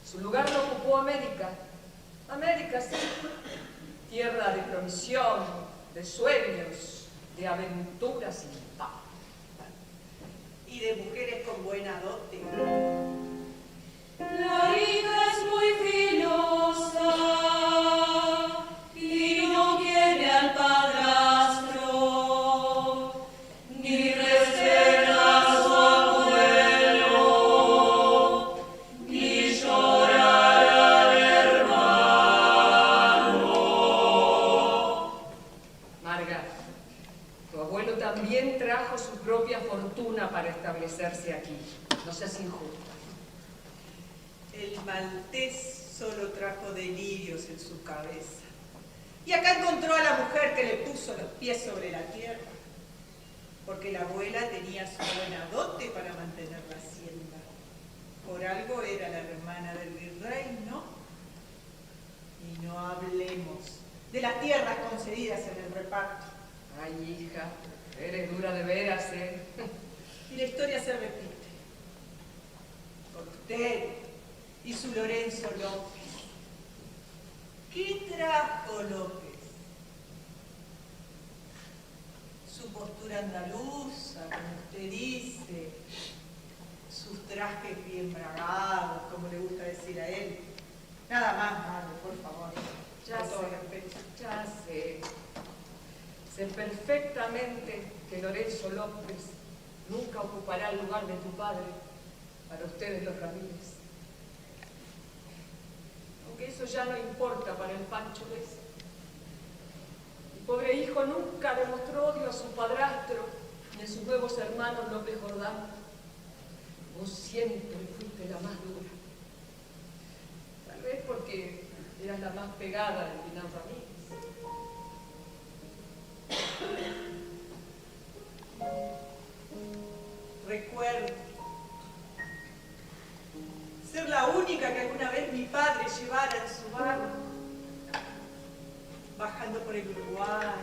Su lugar lo ocupó América. América, sí. Tierra de provisión, de sueños, de aventuras y paz. Y de mujeres con buena dote. La hija es muy filosa y no quiere al padrastro, ni respeta a su abuelo, ni llora al hermano. Marga, tu abuelo también trajo su propia fortuna para establecerse aquí. No seas injusta. El maltés solo trajo delirios en su cabeza. Y acá encontró a la mujer que le puso los pies sobre la tierra. Porque la abuela tenía su buena dote para mantener la hacienda. Por algo era la hermana del virrey, ¿no? Y no hablemos de las tierras concedidas en el reparto. Ay, hija, eres dura de veras, ¿eh? Y la historia se repite. Usted y su Lorenzo López. ¿Qué trajo López? Su postura andaluza, como usted dice, sus trajes bien bragados, como le gusta decir a él. Nada más, madre, por favor. Ya Con todo sé, respeto. ya sé. Sé perfectamente que Lorenzo López nunca ocupará el lugar de tu padre para ustedes los Ramírez. Aunque eso ya no importa para el Pancho ese. Mi pobre hijo nunca demostró odio a su padrastro ni a sus nuevos hermanos López Jordán. Vos siempre fuiste la más dura. Tal vez porque eras la más pegada de Pinar Ramírez. Recuerdo ser la única que alguna vez mi padre llevara en su barco, bajando por el Uruguay,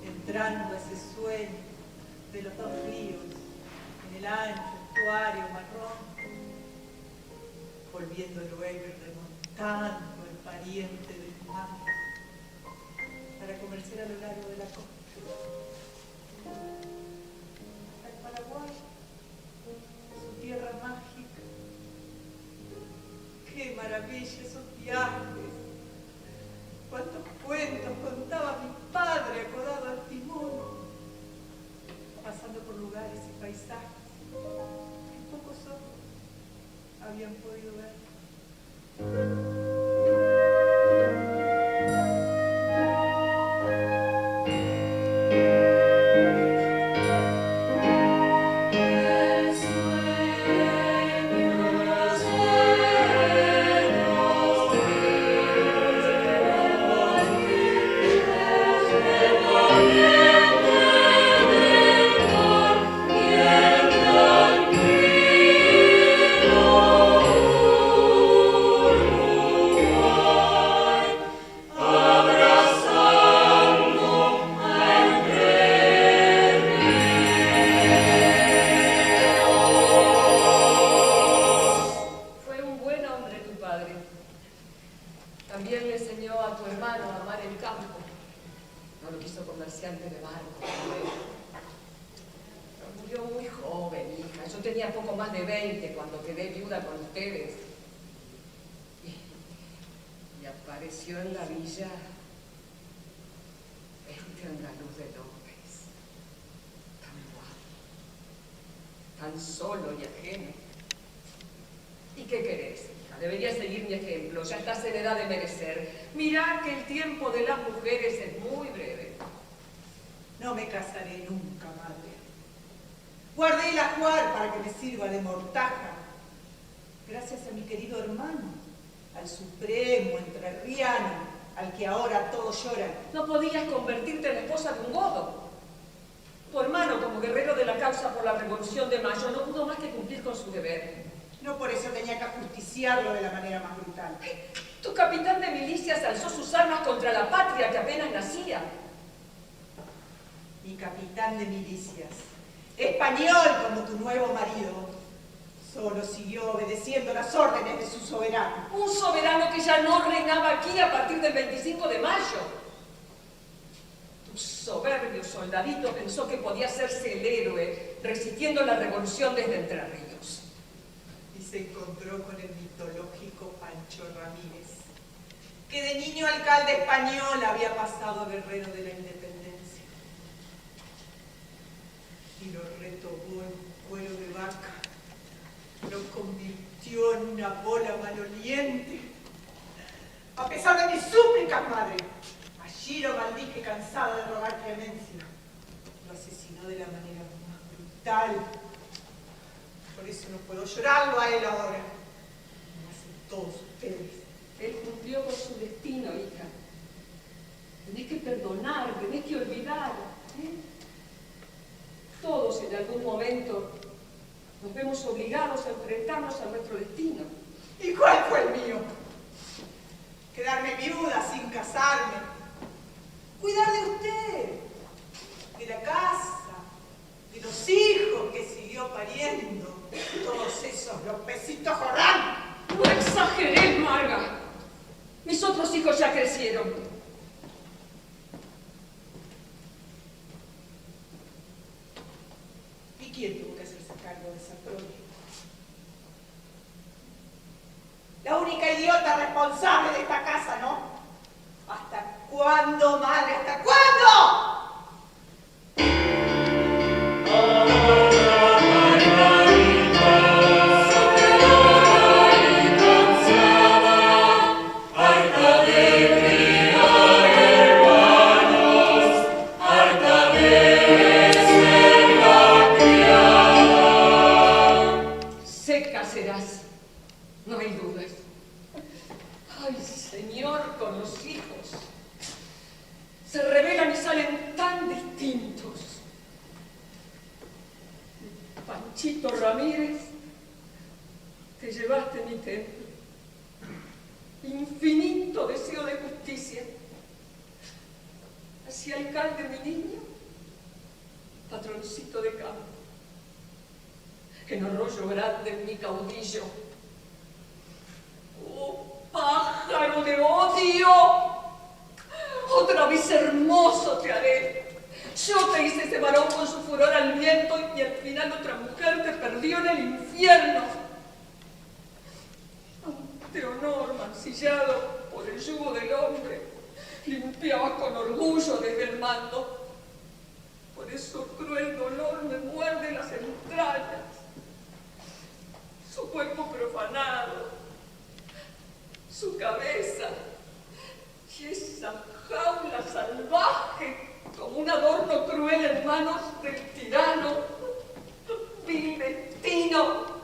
entrando a ese sueño de los dos ríos, en el ancho estuario marrón, volviendo luego y remontando el pariente de mi madre para comerciar a lo largo de la costa. Al Paraguay, su tierra mágica. ¡Qué maravilla esos viajes! ¡Cuántos cuentos contaba mi padre acodado al timón! Pasando por lugares y paisajes que pocos ojos habían podido ver. También le enseñó a tu hermano a amar el campo. No lo quiso comerciante de barco. Murió muy joven, hija. Yo tenía poco más de 20 cuando quedé viuda con ustedes. Y apareció en la villa este andaluz de López. Tan guapo, tan solo y ajeno. ¿Y qué querés, hija? Deberías seguir mi ejemplo. Ya estás en edad de merecer. Mirá que el tiempo de las mujeres es muy breve. No me casaré nunca, madre. Guardé el ajuar para que me sirva de mortaja. Gracias a mi querido hermano, al supremo entrerriano, al que ahora todos lloran. No podías convertirte en la esposa de un godo. Tu hermano, como guerrero de la causa por la Revolución de Mayo, no pudo más que cumplir con su deber. No por eso tenía que ajusticiarlo de la manera más brutal. Tu capitán de milicias alzó sus armas contra la patria que apenas nacía. Mi capitán de milicias, español como tu nuevo marido, solo siguió obedeciendo las órdenes de su soberano. Un soberano que ya no reinaba aquí a partir del 25 de mayo. Tu soberbio soldadito pensó que podía hacerse el héroe resistiendo la revolución desde Entre Ríos. Y se encontró con el mitológico Pancho Ramírez, que de niño alcalde español había pasado a guerrero de la independencia. Y lo retobó en cuero de vaca, lo convirtió en una bola maloliente. A pesar de mis súplicas, madre, allí lo maldije cansada de rogar clemencia. Lo asesinó de la manera más brutal. Por eso no puedo llorarlo a él ahora. Lo hacen todos ustedes. Él cumplió con su destino, hija. Tenés que perdonar, tenés que olvidar. Todos en algún momento nos vemos obligados a enfrentarnos a nuestro destino. ¿Y cuál fue el mío? Quedarme viuda sin casarme. Cuidar de usted, de la casa, de los hijos que siguió pariendo. Todos esos Lopecitos Jordán. No exageré, Marga. Mis otros hijos ya crecieron. ¿Y quién tuvo que hacerse cargo de esa prole? La única idiota responsable de esta casa, ¿no? ¿Hasta cuándo, madre? ¿Hasta cuándo? No hay dudas. Ay, Señor, con los hijos. Se revelan y salen tan distintos. Panchito Ramírez, te llevaste mi templo. Infinito deseo de justicia. Así alcalde mi niño, patroncito de campo. En arroyo grande mi caudillo. ¡Oh, pájaro de odio! Otra vez hermoso te haré. Yo te hice ese varón con su furor al viento y al final otra mujer te perdió en el infierno. Ante honor mancillado por el yugo del hombre, limpiabas con orgullo desde el mando. Por eso cruel dolor me muerde las entrañas. Su cuerpo profanado, adorno cruel en manos del tirano. Vil destino.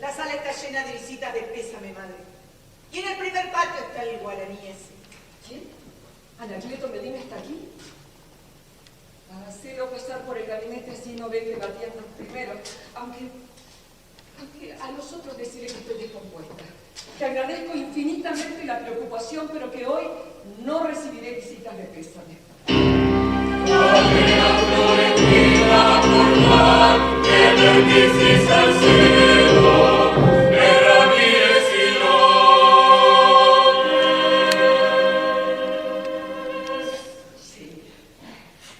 La sala está llena de visitas de pésame, madre. Y en el primer patio está el guaraní ese. ¿Quién? ¿Anacleto Medina está aquí? Hacelo pasar por el gabinete, así no ve que batiendo primero. Aunque a nosotros decirle que estoy descompuesta. Que agradezco infinitamente la preocupación, pero que hoy no recibiré visitas de pésame. Sí,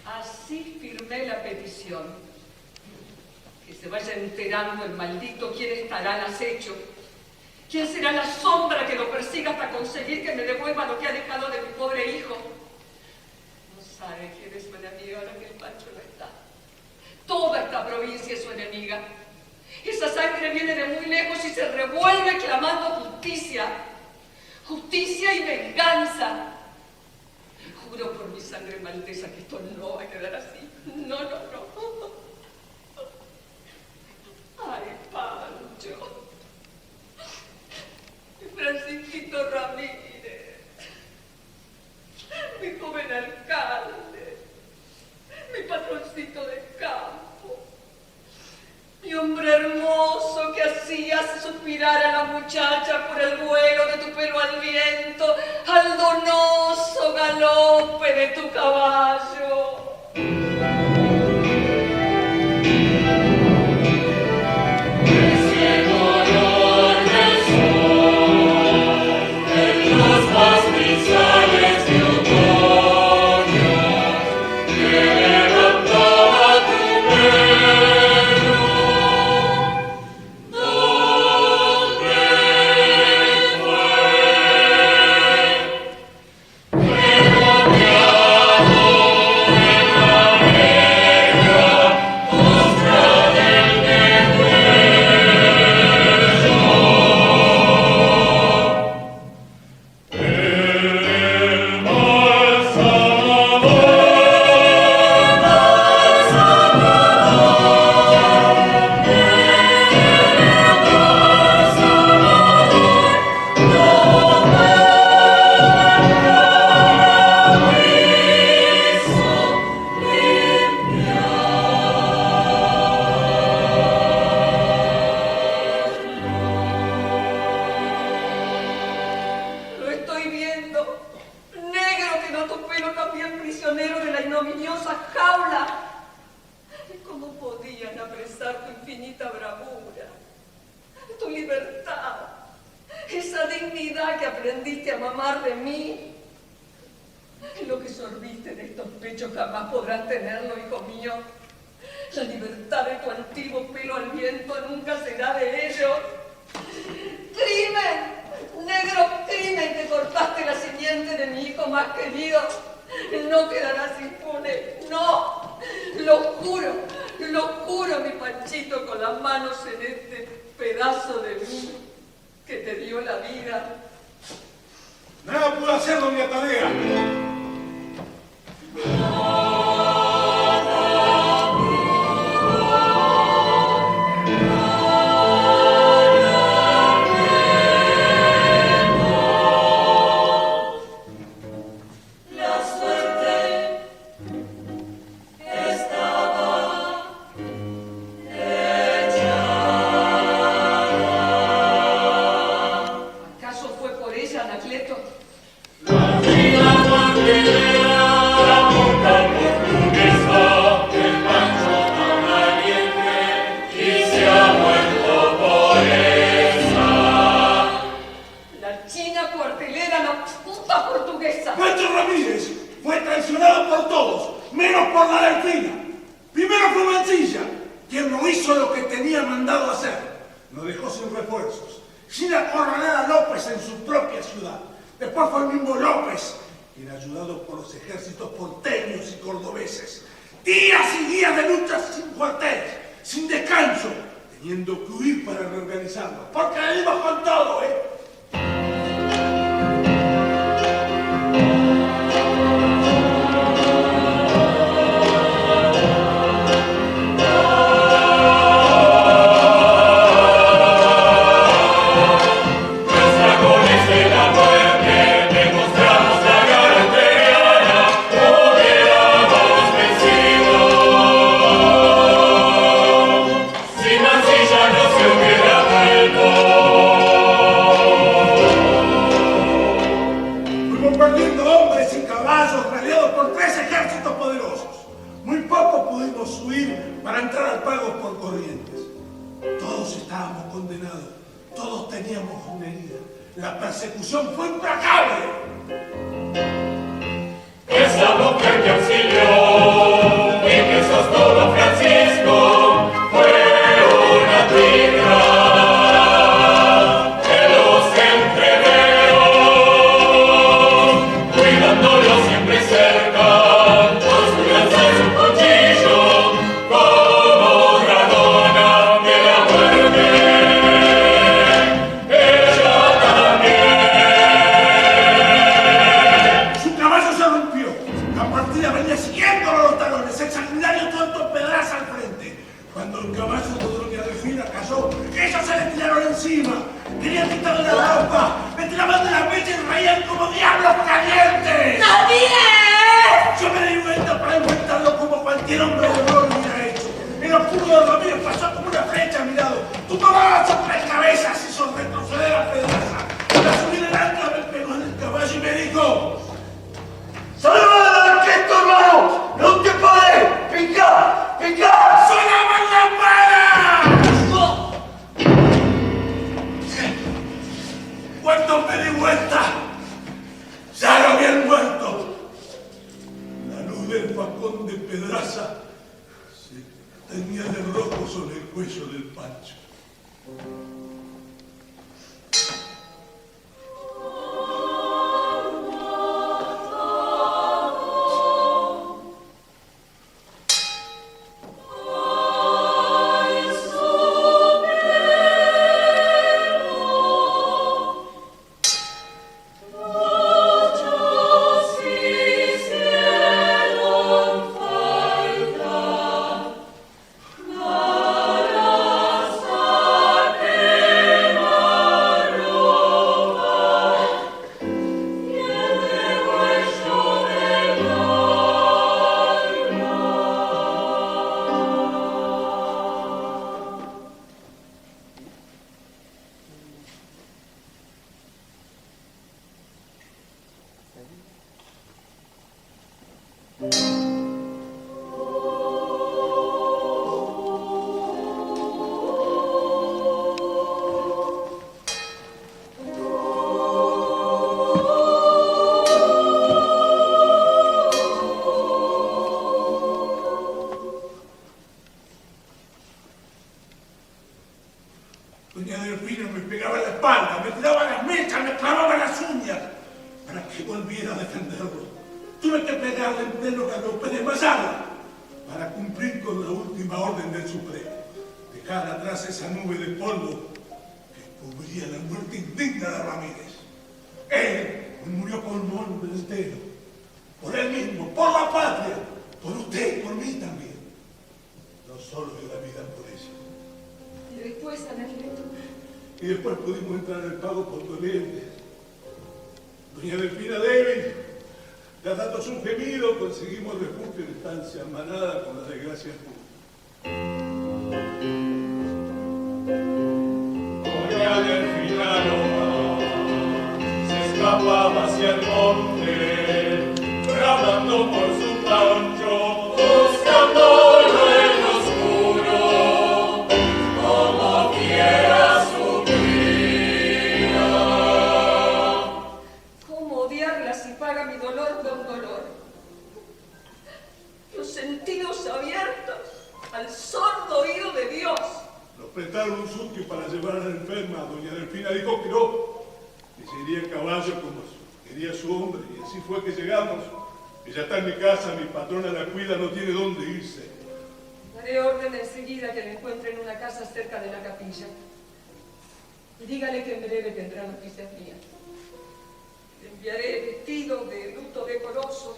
así firmé la petición. Que se vaya enterando el maldito quién estará al acecho. ¿Quién será la sombra que lo persiga hasta conseguir que me devuelva lo que ha dejado de mi pobre hijo? No sabe quién es su enemiga ahora que el Pancho no está. Toda esta provincia es su enemiga. Esa sangre viene de muy lejos y se revuelve clamando justicia. Justicia y venganza. Juro por mi sangre maltesa que esto no va a quedar así. No, no, no. Ay, Pancho. Francisquito Ramírez, mi joven alcalde, mi patroncito de campo, mi hombre hermoso que hacías suspirar a la muchacha por el vuelo de tu pelo al viento, al donoso galope de tu caballo. Porque venimos con todo, ¿eh? estábamos condenados. Todos teníamos una herida. La persecución fue implacable. Esa mujer que auxilió y que sostuvo Francisco fue una trinidad que los entreveró, cuidándolo siempre cerca, con su lanza y su cuchillo, como dragona de la muerte. Ella también. Su caballo se rompió. La partida venía siguiéndolo los talones, el sanguinario tonto Pedraza al frente. Cuando el caballo de doña Delfina cayó, ellos se le tiraron encima. Querían quitarle la ropa, me tiraban de la pecha y reían como diablos calientes. ¡Nadie! Yo me di vuelta para enfrentarlo como cualquier hombre de honor hubiera hecho. El oscuro de Ramírez pasó como una flecha a mi lado. Tu mamá sobre la cabeza se hizo retroceder a Pedraza. La subí delante, me pegó en el caballo y me dijo: ¡Salva que esto, hermano! ¡No te pares! ¡Pica! ¡Pica! ¡Sonaban las balas! Cuando me di vuelta, ya lo habían muerto. La luz del facón de Pedraza se tenía de rojo sobre el cuello del Pancho. Doña Delfina me pegaba en la espalda, me tiraba las mechas, me clavaba las uñas para que volviera a defenderlo. Tuve que pegarle en pleno galope, desmayarla, para cumplir con la última orden del Supremo. Dejar atrás esa nube de polvo que cubría la muerte indigna de Ramírez. Él murió por un hombre entero, por él mismo, por la patria, por usted y por mí también. No solo dio la vida por ella. Y después, Angelito, Y después pudimos entrar al pago por dolientes. Doña Delfina débil, ya dándose un gemido, conseguimos refugio en estancia hermanada con la desgracia pura. Doña Delfina se escapaba hacia el monte, bramando por su Pancho, buscándolo en lo oscuro, como fiera su cría. ¿cómo odiarla si paga mi dolor con dolor? Los sentidos abiertos al sordo oído de Dios. Nos prestaron un surquio para llevar a la enferma. Doña Delfina dijo que no, que se iría a caballo como quería su hombre. Y así fue que llegamos. Ella está en mi casa, mi patrona la cuida, no tiene dónde irse. Daré orden enseguida que la encuentre en una casa cerca de la capilla. Y dígale que en breve tendrá noticias mías. Le enviaré vestido de luto decoroso,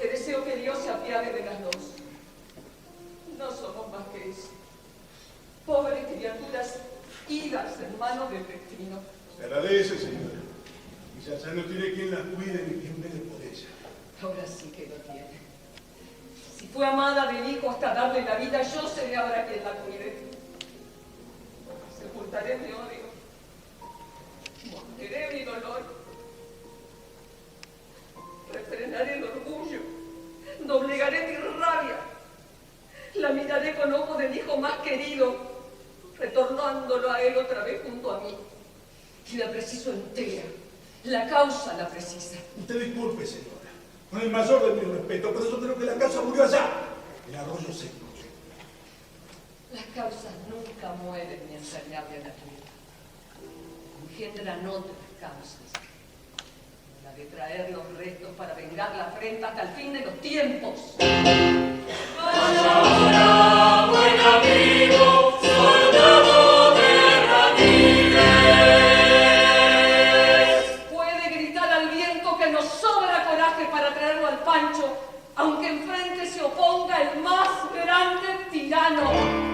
que deseo que Dios se apiade de las dos. No somos más que eso. Pobres criaturas idas en manos del destino. Se agradece, señora. Y ya no tiene quien la cuide ni quien vele por ella. Ahora sí que lo tiene. Si fue amada del hijo hasta darle la vida, yo seré ahora quien la cuide. Sepultaré mi odio. Montaré mi dolor. Refrenaré el orgullo. Doblegaré mi rabia. La miraré con ojos del hijo más querido. retornándolo a él otra vez junto a mí. Y la preciso entera. La causa la precisa. Usted disculpe, señora, con el mayor de mi respeto, pero yo creo que la causa murió allá, en el arroyo seco. Las causas nunca mueren mientras le abre la tierra. Engendran otras causas. La de traer los restos para vengar la afrenta hasta el fin de los tiempos. Vaya ahora, buen amigo, soldado de Ramírez. Puede gritar al viento que nos sobra coraje para traerlo al Pancho, aunque enfrente se oponga el más grande tirano.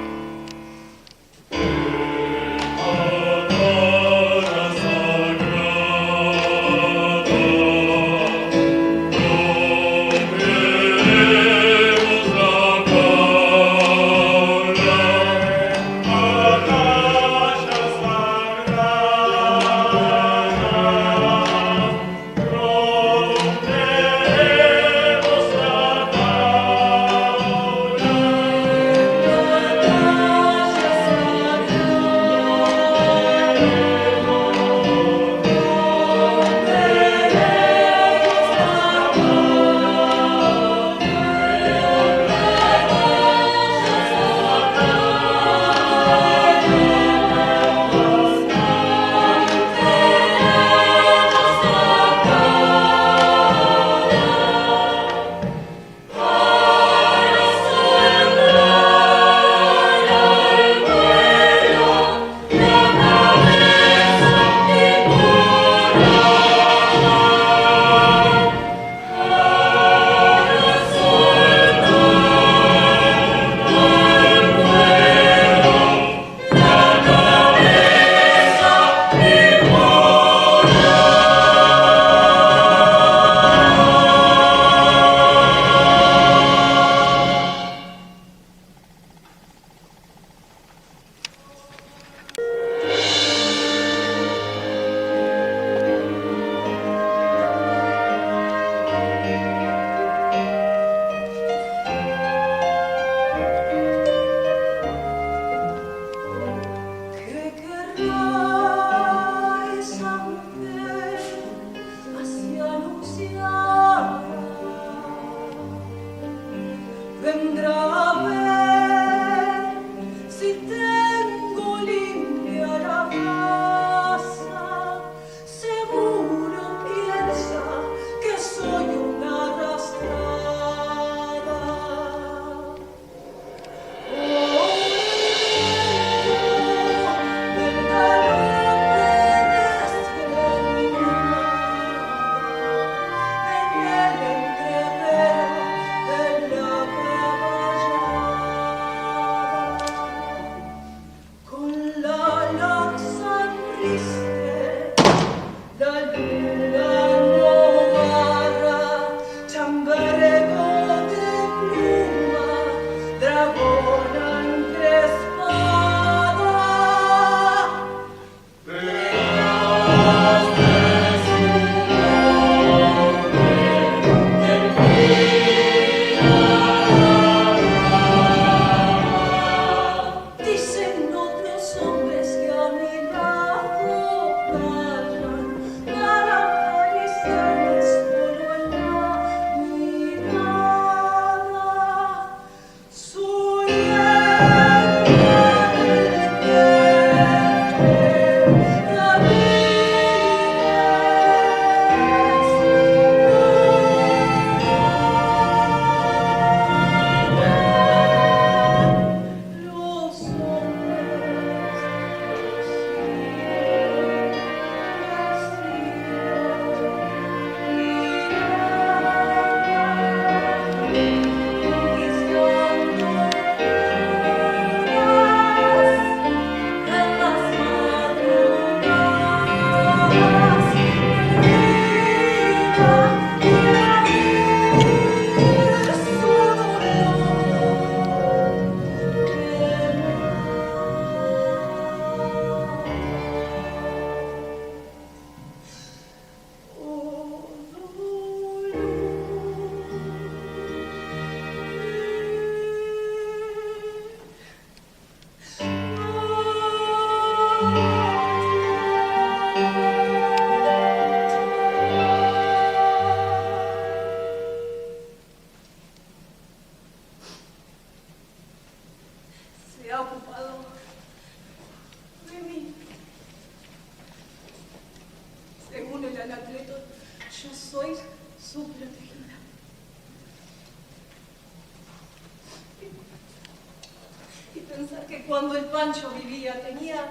pensar que cuando el Pancho vivía tenía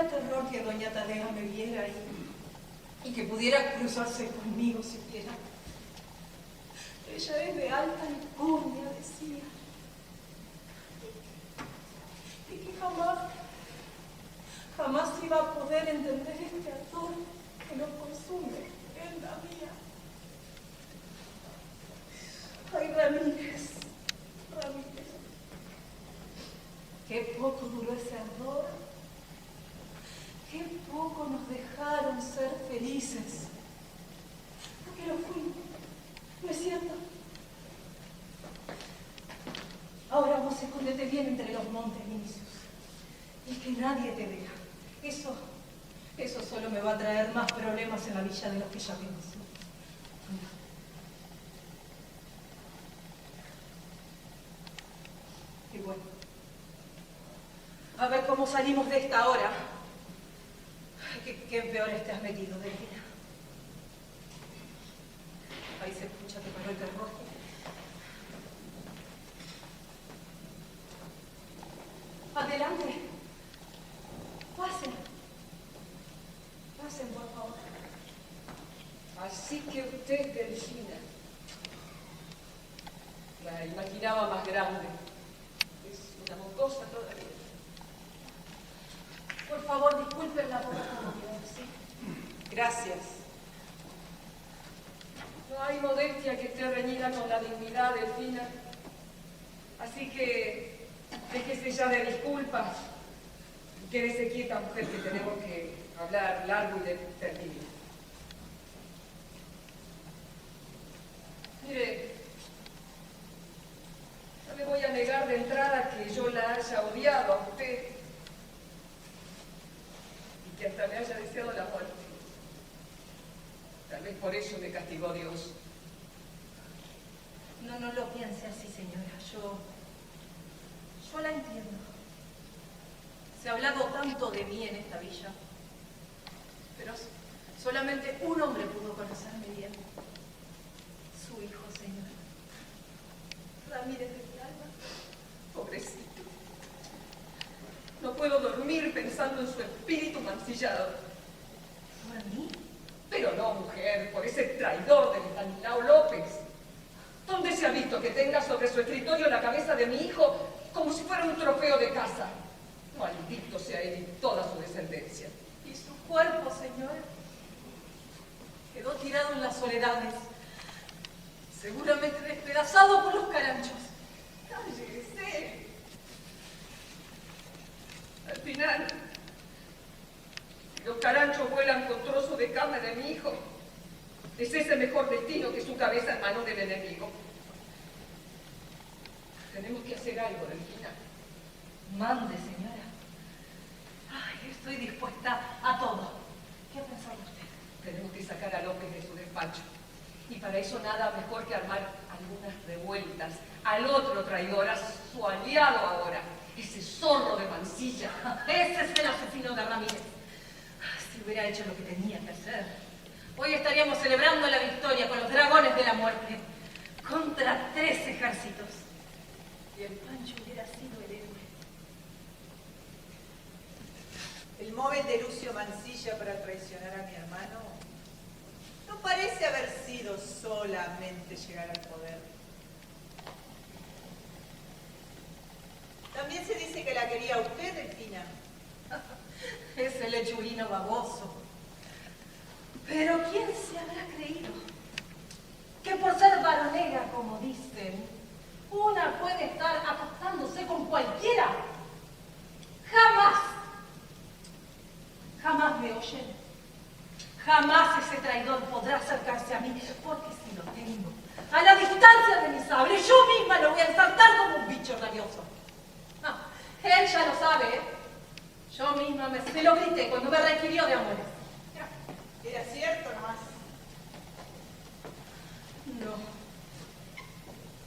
terror que doña Tadea me viera y que pudiera cruzarse conmigo siquiera. Ella es de alta alcurnia, decía. Y que jamás iba a poder entender este ardor que nos consume en la mía. Ay, Ramírez, qué poco duró ese ardor, qué poco nos dejaron ser felices. Porque lo fuimos, ¿no es cierto? Ahora vos escóndete bien entre los montes, Vinicius, y que nadie te vea. Eso solo me va a traer más problemas en la villa de los que ya vimos. Y bueno, a ver cómo salimos de esta hora. ¿Qué peores te has metido, Delfina? Ahí se escucha que paró el carruaje. Adelante. Pasen, por favor. Así que usted, Delfina, la imaginaba más grande. Es una mocosa todavía. Por favor, disculpen la poca comodidad, ¿sí? Gracias. No hay modestia que esté reñida con la dignidad, Delfina. Así que déjese ya de disculpas. Quédese quieta, mujer, que tenemos que hablar largo y detenido. Mire, no le voy a negar de entrada que yo la haya odiado a usted y que hasta me haya deseado la muerte. Tal vez por eso me castigó Dios. No lo piense así, señora. Yo la entiendo. Se ha hablado tanto de mí en esta villa, pero solamente un hombre pudo conocerme bien. Su hijo, señora. Ramírez de mi alma. Pobrecito. No puedo dormir pensando en su espíritu mancillado. ¿Por mí? Pero no, mujer, por ese traidor de Estanislao López. ¿Dónde se ha visto que tenga sobre su escritorio la cabeza de mi hijo como si fuera un trofeo de caza? Maldito sea él y toda su descendencia. ¿Y su cuerpo, señora? Quedó tirado en las soledades, seguramente despedazado por los caranchos. ¡Cállese! Al final, si los caranchos vuelan con trozos de carne de mi hijo, es ese mejor destino que su cabeza en manos del enemigo. Tenemos que hacer algo, Delfina. Mande, señora. Ay, estoy dispuesta a todo. ¿Qué ha pensado usted? Tenemos que sacar a López de su despacho. Y para eso nada mejor que armar algunas revueltas al otro traidor, a su aliado ahora, ese zorro de Mansilla. Ese es el asesino de Ramírez. Si hubiera hecho lo que tenía que hacer, hoy estaríamos celebrando la victoria con los dragones de la muerte contra 3 ejércitos. Y el Pancho hubiera sido el héroe. El móvil de Lucio Mansilla para traicionar a mi hermano no parece haber sido solamente llegar al poder. También se dice que la quería usted, Delfina. Ese lechuguino baboso. Pero ¿quién se habrá creído que por ser varonera, como dicen, una puede estar acostándose con cualquiera? Jamás me oyen. Jamás ese traidor podrá acercarse a mí, porque si lo tengo a la distancia de mi sable, yo misma lo voy a ensartar como un bicho rabioso. Él ya lo sabe, ¿eh? Yo misma se lo grité cuando me requirió de amores. ¿Era cierto nomás?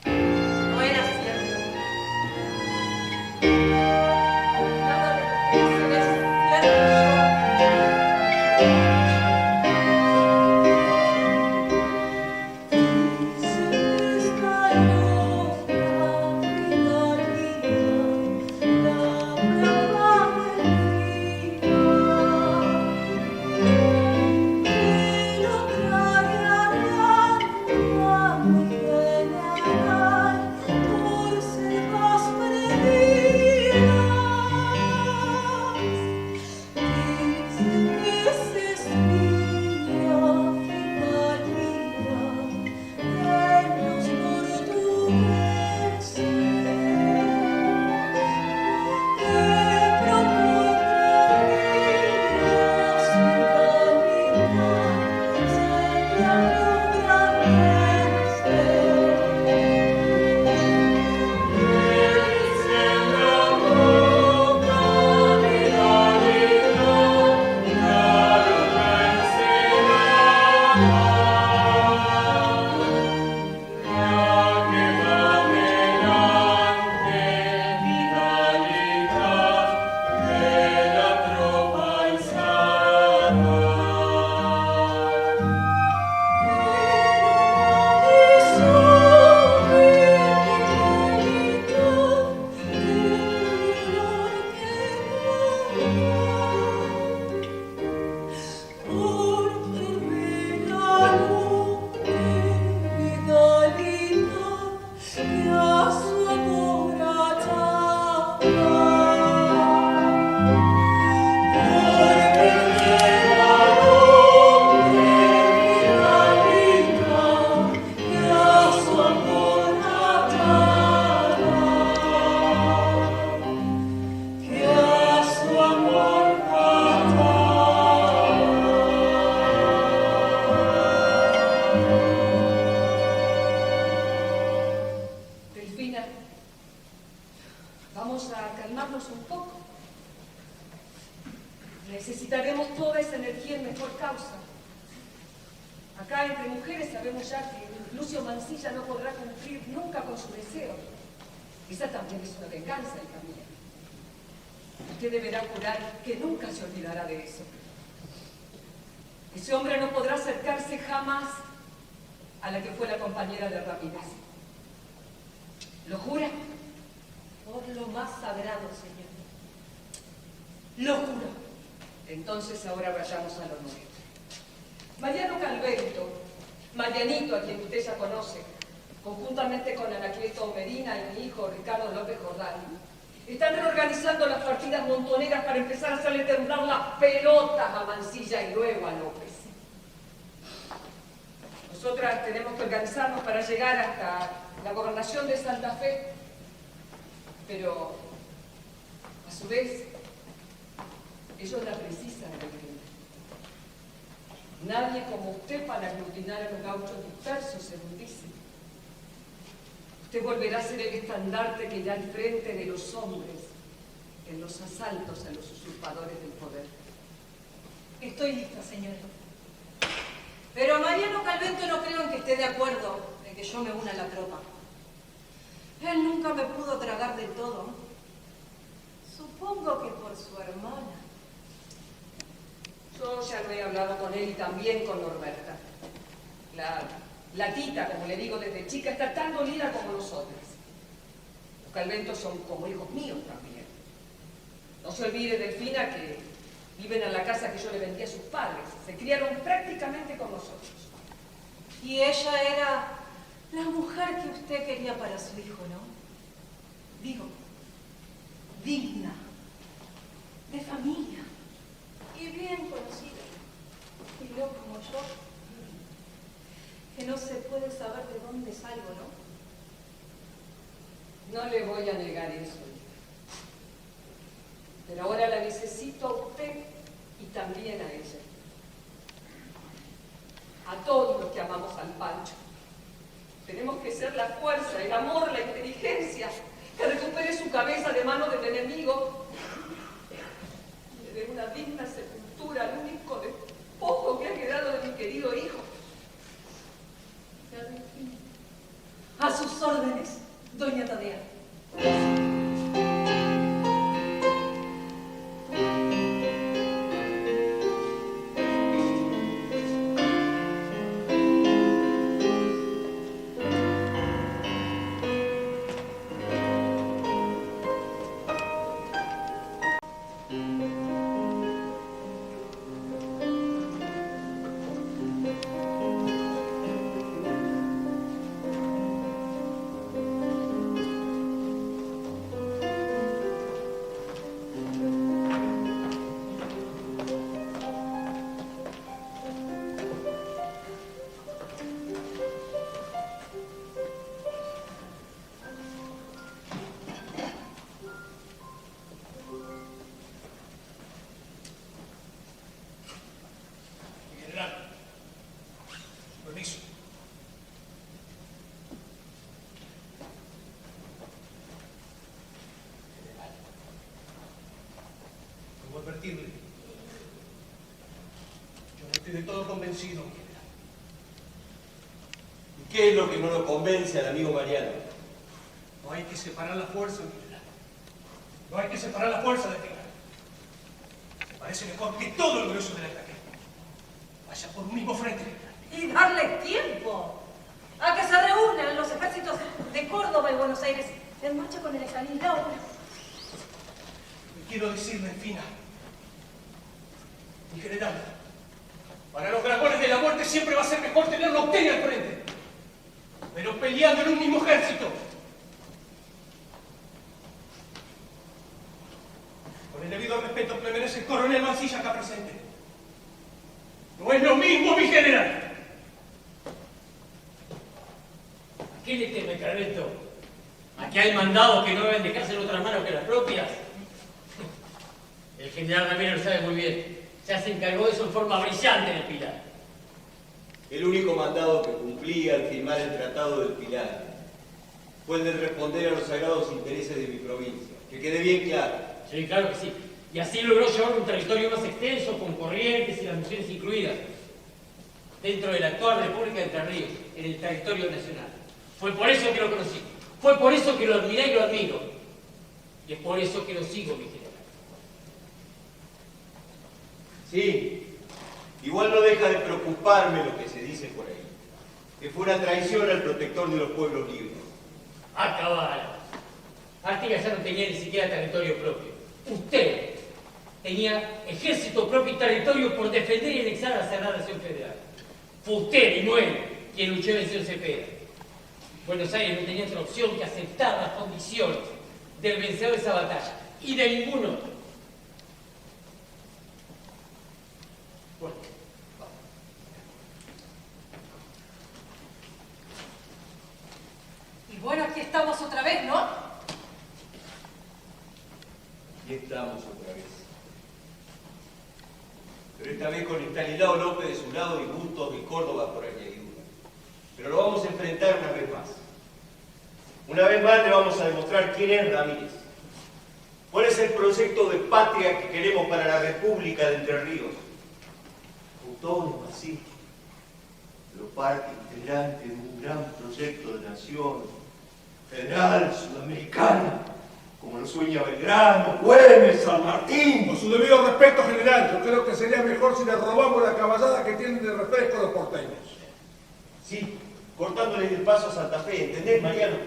No era cierto. Nada de lo que dicen es cierto. Vamos a calmarnos un poco. Necesitaremos toda esa energía en mejor causa. Acá entre mujeres sabemos ya que Lucio Mansilla no podrá cumplir nunca con su deseo. Esa también es una venganza, hija mía. Usted deberá jurar que nunca se olvidará de eso. Ese hombre no podrá acercarse jamás a la que fue la compañera de Ramírez. ¿Lo jura? Por lo más sagrado, señor. Lo juro. Entonces ahora vayamos a lo nuestro. Mariano Calvento, Marianito, a quien usted ya conoce, conjuntamente con Anacleto Medina y mi hijo Ricardo López Jordán, están reorganizando las partidas montoneras para empezar a hacerle temblar las pelotas a Mansilla y luego a López. Nosotras tenemos que organizarnos para llegar hasta la gobernación de Santa Fe, pero a su vez ellos la precisan de Belgrano. Nadie como usted para aglutinar a los gauchos dispersos, según dice. Usted volverá a ser el estandarte que irá al frente de los hombres en los asaltos a los usurpadores del poder. Estoy lista, señora. Pero Mariano Calvento no creo en que esté de acuerdo en que yo me una a la tropa. Él nunca me pudo tragar del todo. Supongo que por su hermana. Yo ya lo he hablado con él y también con Norberta. La Tita, como le digo desde chica, está tan dolida como nosotras. Los Calventos son como hijos míos también. No se olvide, Delfina, que viven en la casa que yo le vendí a sus padres. Se criaron prácticamente con nosotros. Y ella era la mujer que usted quería para su hijo, ¿no? Digo, digna, de familia y bien conocida. Y no como yo, que no se puede saber de dónde salgo, ¿no? No le voy a negar eso, hija. Pero ahora la necesito a usted y también a ella. A todos los que amamos al Pancho. Tenemos que ser la fuerza, el amor, la inteligencia que recupere su cabeza de manos del enemigo y le dé una digna sepultura al único despojo que ha quedado de mi querido hijo. A sus órdenes, doña Tadea. del todo convencido, mi general. ¿Y qué es lo que no lo convence al amigo Mariano? No hay que separar la fuerza, mi general. No hay que separar la fuerza de general. Me parece mejor que todo el grueso del ataque vaya por un mismo frente, general. Y darle tiempo a que se reúnan los ejércitos de Córdoba y Buenos Aires en marcha con el Estanislao. Y quiero decirle, Delfina, mi general, para los dragones de la muerte siempre va a ser mejor tenerlo a usted al frente, pero peleando en un mismo ejército. Con el debido respeto que le merece el coronel Mancilla acá presente. No es lo mismo, mi general. ¿A qué le teme, Carleto? ¿A que hay mandados que no deben dejarse en otras manos que las propias? El general Ramírez lo sabe muy bien. Ya se encargó de eso en forma brillante en el Pilar. El único mandado que cumplí al firmar el Tratado del Pilar fue el de responder a los sagrados intereses de mi provincia. Que quede bien claro. Sí, claro que sí. Y así logró llevar un territorio más extenso, con corrientes y las misiones incluidas, dentro de la actual República de Entre Ríos, en el territorio nacional. Fue por eso que lo conocí. Fue por eso que lo admiré y lo admiro. Y es por eso que lo sigo, mi general. Sí, igual no deja de preocuparme lo que se dice por ahí. Que fue una traición al protector de los pueblos libres. Acabar. Artigas ya no tenía ni siquiera territorio propio. Usted tenía ejército propio y territorio por defender y anexar a la Sagrada Nación Federal. Fue usted y no él quien luchó y venció en Cepeda. Buenos Aires no tenía otra opción que aceptar las condiciones del vencedor de esa batalla y de ningún otro. Bueno, vamos. Y bueno, aquí estamos otra vez, ¿no? Y estamos otra vez. Pero esta vez con Estanislao López de su lado y Bustos de Córdoba por añadidura. Pero lo vamos a enfrentar una vez más. Una vez más le vamos a demostrar quién es Ramírez. ¿Cuál es el proyecto de patria que queremos para la República de Entre Ríos? Autónoma, sí, pero parte integrante de un gran proyecto de nación federal, sudamericana, como lo sueña Belgrano, Güemes, San Martín. Con su debido respeto, general, yo creo que sería mejor si le robamos la caballada que tienen de refresco los porteños. Sí, cortándoles el paso a Santa Fe, ¿entendés, Mariano?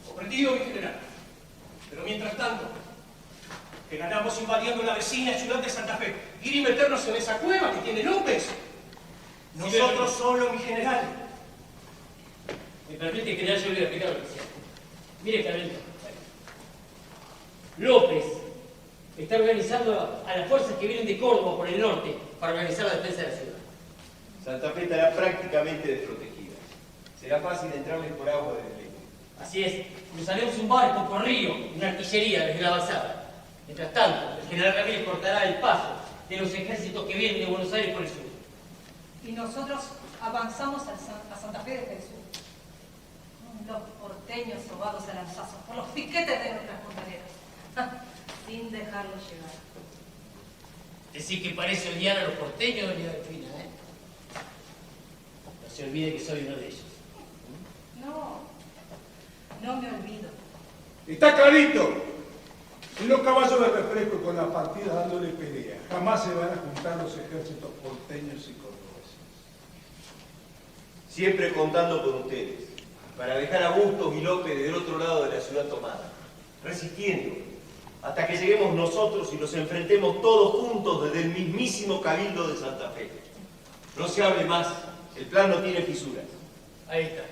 Comprendido, mi general. Pero mientras tanto, que ganamos invadiendo la vecina ciudad de Santa Fe, ir y meternos en esa cueva que tiene López. Nosotros solo, mi general. Me permite, general, yo le voy a explicar lo que sea. Mire, Carlito. López está organizando a las fuerzas que vienen de Córdoba por el norte para organizar la defensa de la ciudad. Santa Fe estará prácticamente desprotegida. Será fácil entrarle por agua desde lejos. Así es, cruzaremos un barco por río, una artillería desde la avanzada. Mientras tanto, el general Ramírez cortará el paso de los ejércitos que vienen de Buenos Aires por el sur. Y nosotros avanzamos a Santa Fe desde el sur. Los porteños sobados a lanzazos por los piquetes de nuestras compañeras, sin dejarlos llegar. Decir que parece odiar a los porteños, doña Delfina, ¿eh? No se olvide que soy uno de ellos. No me olvido. Está clarito. Y los caballos de refresco con la partida dándole pelea. Jamás se van a juntar los ejércitos porteños y cordobeses. Siempre contando con ustedes, para dejar a Bustos y López del otro lado de la ciudad tomada, resistiendo, hasta que lleguemos nosotros y nos enfrentemos todos juntos desde el mismísimo Cabildo de Santa Fe. No se hable más, el plan no tiene fisuras. Ahí está.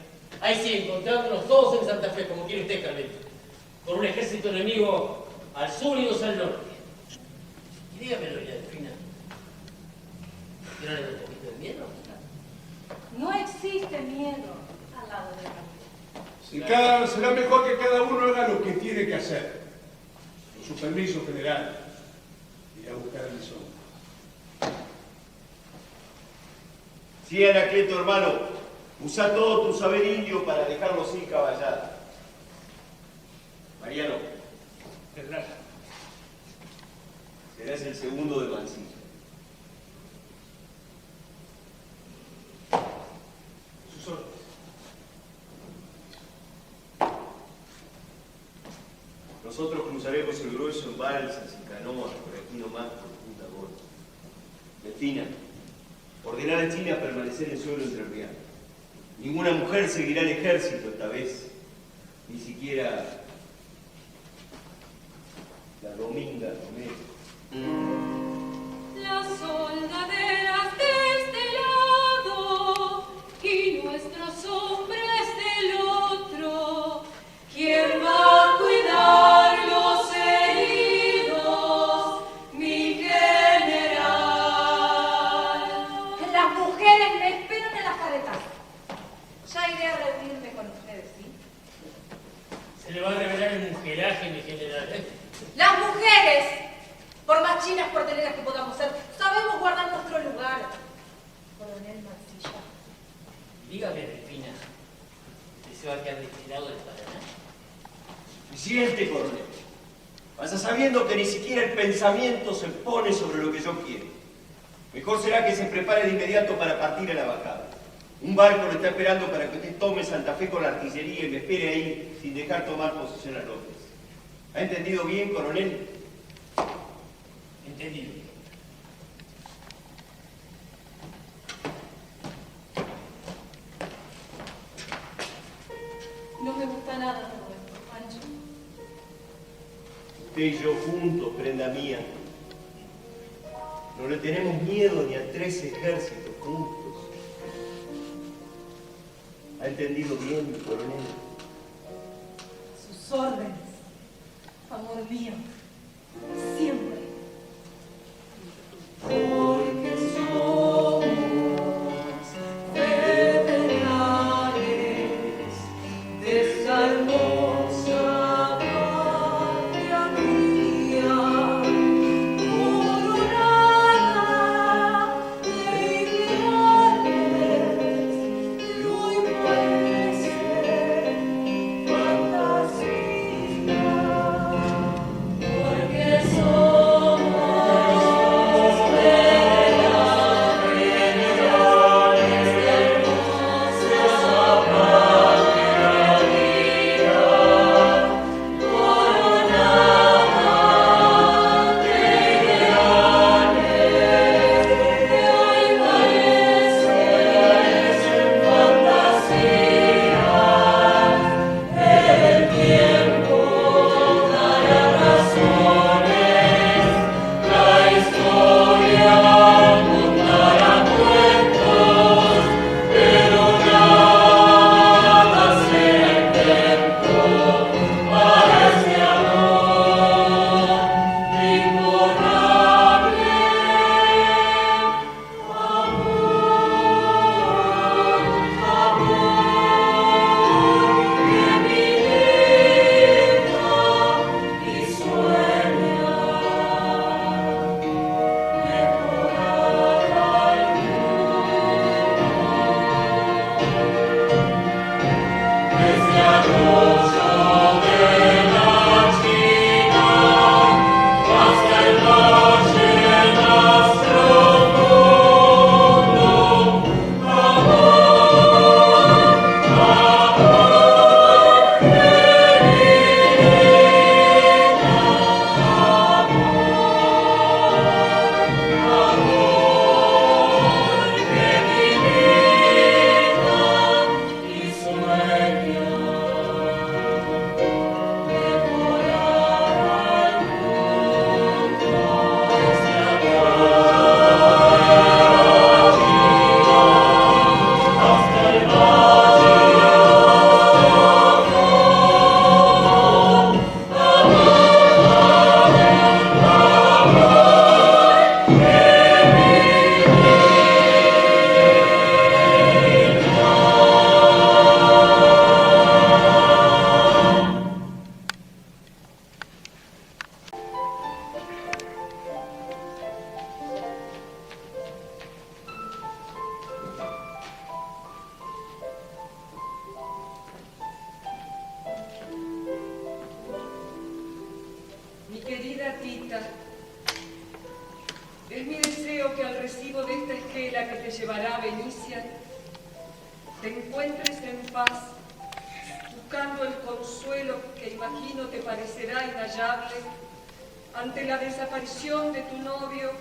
Ahí sí, encontrándonos todos en Santa Fe, como quiere usted, Carlito. Con un ejército enemigo al sur y dos al norte. Y dígamelo, doña Delfina. ¿No le da un poquito de miedo? No existe miedo al lado de Ramírez. Y será mejor que cada uno haga lo que tiene que hacer. Con su permiso, general. Ir a buscar a mis hombres. Sí, Anacleto, hermano. Usa todo tu saber indio para dejarlo sin caballada. Mariano. General. Serás el segundo de Mancilla. Nosotros cruzaremos el grueso en balsas y canoas por aquí nomás por Punta Gorda. Delfina, ordenar a Chile a permanecer en suelo entrerriano. Ninguna mujer seguirá el ejército esta vez, ni siquiera la Dominga Romero. Las soldaderas de este lado y nuestros hombres del otro. ¿Quién va a cuidar los heridos? Mi general. Las mujeres me esperan en las caretas. Ya iré a reunirme con ustedes, ¿sí? Se le va a revelar el mujeraje, mi general, ¿eh? Las mujeres, por más chinas porteleras que podamos ser, sabemos guardar nuestro lugar. Coronel Mancilla. Dígame, Delfina, ¿usted se va a quedar destinado del Paraná? Presidente coronel, vaya sabiendo que ni siquiera el pensamiento se pone sobre lo que yo quiero. Mejor será que se prepare de inmediato para partir a la bajada. Un barco lo está esperando para que usted tome Santa Fe con la artillería y me espere ahí sin dejar tomar posesión a López. ¿Ha entendido bien, coronel? Entendido. No me gusta nada todo esto, Pancho. Usted y yo juntos, prenda mía. No le tenemos miedo ni a 3 ejércitos juntos. ¿Ha entendido bien, mi coronel? Sus órdenes, amor mío, siempre. Porque somos federales de esa hermosa patria mía, coronada de ideales que hoy parecen fantasía. Porque somos federales de hermosa patria mía, coronada de ideales que hoy parecen fantasías. El tiempo dará razones, la historia contará cuentos, pero nada será invento para este amor imborrable. Amor que milita y sueña mejorar al mundo. Desde Arroyo de la China hasta el valle más profundo, y sueña mejorar al mundo. Desde hasta el valle Mi querida Tita, es mi deseo que al recibo de esta esquela que te llevará a Benicia, te encuentres en paz, tu buscando el consuelo que imagino te parecerá inhallable ante la desaparición de tu novio,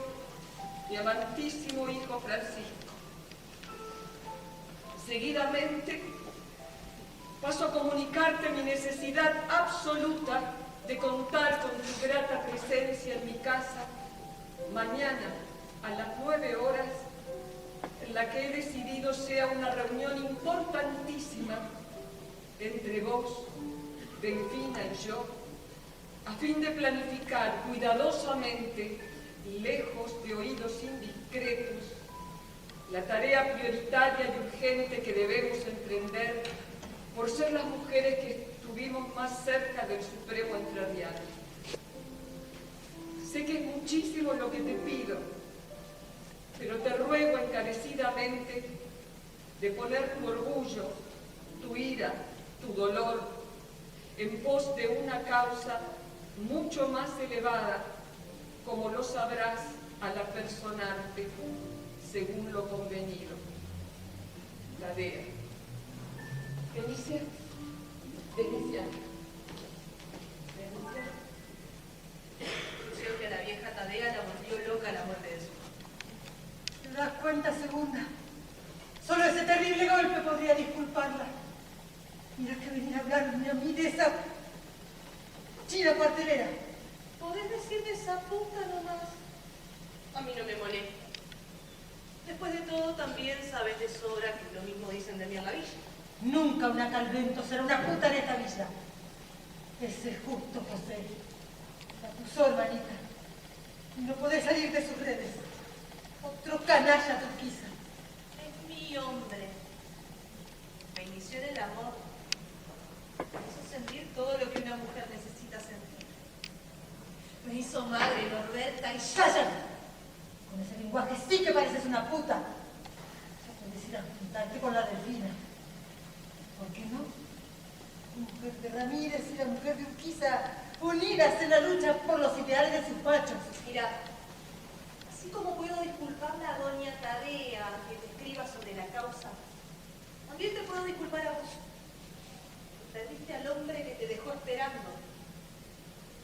mi amantísimo hijo Francisco. Seguidamente paso a comunicarte mi necesidad absoluta de contar con tu grata presencia en mi casa mañana a las 9 horas, en la que he decidido sea una reunión importantísima entre vos, Delfina y yo, a fin de planificar cuidadosamente, lejos de oídos indiscretos, la tarea prioritaria y urgente que debemos emprender por ser las mujeres que estuvimos más cerca del Supremo Entrerriano. Sé que es muchísimo lo que te pido, pero te ruego encarecidamente de poner tu orgullo, tu ira, tu dolor en pos de una causa mucho más elevada, como lo sabrás al apersonarte según lo convenido. Tadea. Felicia. Felicia. Creo que a la vieja Tadea la volvió loca la muerte de su madre. ¿Te das cuenta, segunda? Solo ese terrible golpe podría disculparla. Mira que venir a hablarme a mí de esa china cuartelera. ¿Podés decir de esa puta nomás? A mí no me molesta. Después de todo, también sabes de sobra que lo mismo dicen de mí en la villa. Nunca una Calvento será una puta en esta villa. Ese es justo, José. La acusó, hermanita. Y no podés salir de sus redes. Otro canalla turquiza. Es mi hombre. Me inició en el amor. Me hizo sentir todo lo que una mujer necesita sentir. Me hizo madre, Norberta, y ¡Cállate! Con ese lenguaje sí que pareces una puta. Ya puedes ir a juntarte con la Delfina. ¿Por qué no? La mujer de Ramírez y la mujer de Urquiza, unidas en la lucha por los ideales de sus machos. Mira, así como puedo disculparle a doña Tadea que te escriba sobre la causa, también te puedo disculpar a vos. Perdiste al hombre que te dejó esperando.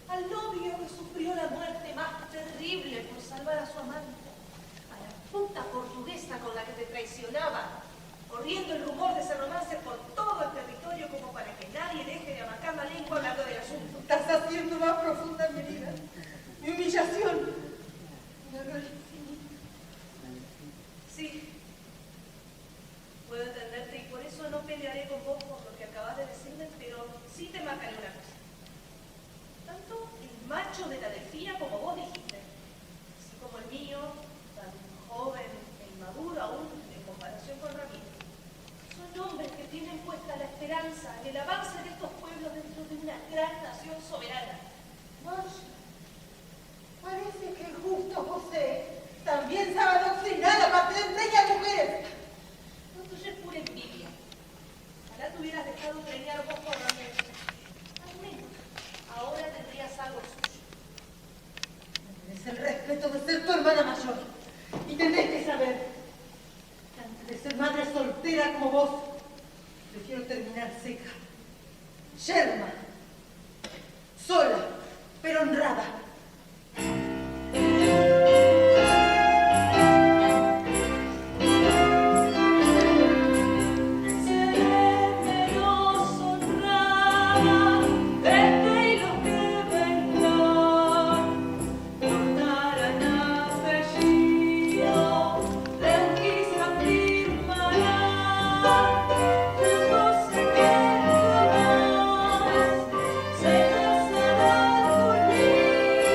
Al novio que sufrió la muerte más terrible por salvar a su amante. A la puta portuguesa con la que te traicionaba, corriendo el rumor de ese romance por todo el territorio como para que nadie deje de amacar la lengua hablando del asunto. Estás haciendo más profunda mi herida, mi humillación, mi error infinito. Sí, puedo entenderte y por eso no pelearé con vos por lo que acabas de decirme, pero sí te marcaré una cosa. Tanto el macho de la Delfina como vos dijiste, así como el mío, tan joven e inmaduro aún en comparación con Ramírez, son hombres que tienen puesta la esperanza en el avance de estos pueblos dentro de una gran nación soberana. Marcia, parece que el justo José también sabe adoctrinar a parte de aquellas mujeres. No tuyo es pura envidia. Ojalá te hubieras dejado preñar vos por Ramírez. Al menos, ahora tendrías algo suyo. Es el respeto de ser tu hermana mayor. Y tenés que saber que antes de ser madre soltera como vos, prefiero terminar seca, yerma, sola, pero honrada. Se casará conmigo.